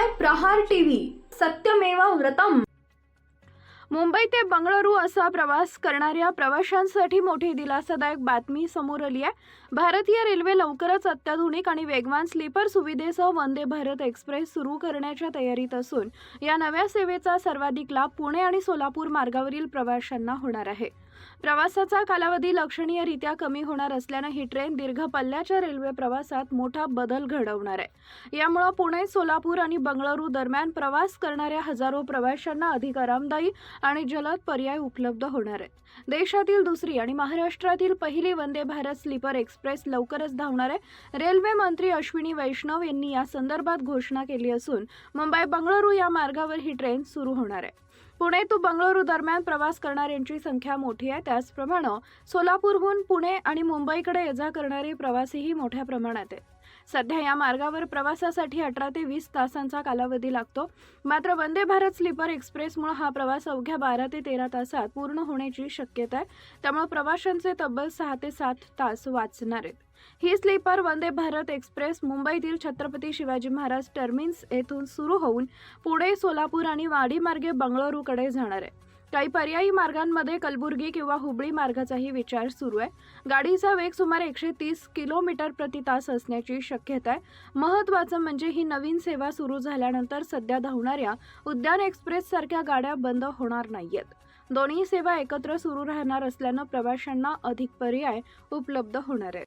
पाहताय प्रहार टीव्ही, सत्यमेव व्रतम। मुंबई ते बंगळुरू असा प्रवास करणाऱ्या प्रवाशांसाठी मोठी दिलासादायक बातमी समोर आली आहे। भारतीय रेल्वे लवकरच अत्याधुनिक आणि वेगवान स्लीपर सुविधेसह वंदे भारत एक्सप्रेस सुरू करण्याच्या तयारीत असून या नव्या सेवेचा सर्वाधिक लाभ पुणे आणि सोलापूर मार्गावरील प्रवाशांना होणार आहे। प्रवासाचा कालावधी लक्षणीयरित्या कमी होणार असल्याने ही ट्रेन दीर्घ पल्ल्याच्या रेल्वे प्रवासात मोठा बदल घडवणार आहे। यामुळे पुणे, सोलापूर आणि बंगळुरू दरम्यान प्रवास करणाऱ्या हजारो प्रवाशांना अधिक आरामदायी आणि जलद पर्याय उपलब्ध होणार आहेत। देशातील दुसरी आणि महाराष्ट्रातील पहिली वंदे भारत स्लीपर एक्सप्रेस लवकरच धावणार आहे। रेल्वे मंत्री अश्विनी वैष्णव यांनी या संदर्भात घोषणा केली असून मुंबई बंगळुरू या मार्गावर ही ट्रेन सुरू होणार आहे। पुणे ते बंगळुरू दरम्यान प्रवास करणाऱ्यांची संख्या मोठी आहे, त्याचप्रमाणे सोलापूरहून पुणे आणि मुंबईकडे ये-जा करणारे प्रवासीही मोठ्या प्रमाणात आहेत। सध्या या मार्गावर प्रवासासाठी 18 ते 20 तासांचा कालावधी लागतो, मात्र वंदे भारत स्लीपर एक्सप्रेसमुळे हा प्रवास अवघ्या 12 ते 13 तासात पूर्ण होण्याची शक्यता आहे। त्यामुळे प्रवाशांचे तब्बल 6 ते 7 तास वाचणार आहेत। ही स्लीपर वंदे भारत एक्सप्रेस मुंबईतील छत्रपती शिवाजी महाराज टर्मिनस येथून सुरू होऊन पुणे, सोलापूर आणि वाडी मार्गे बंगळुरूकडे जाणार आहे। काही पर्यायी मार्गांमध्ये कलबुर्गी किंवा हुबळी मार्गाचाही विचार सुरू आहे। गाडीचा वेग सुमारे 130 किलोमीटर प्रति तास असण्याची शक्यता आहे। महत्त्वाचं म्हणजे ही नवीन सेवा सुरू झाल्यानंतर सध्या धावणाऱ्या उद्यान एक्सप्रेस सारख्या गाड्या बंद होणार नाहीयेत। दोन्ही सेवा एकत्र सुरू राहणार असल्यानं प्रवाशांना अधिक पर्याय उपलब्ध होणार आहेत।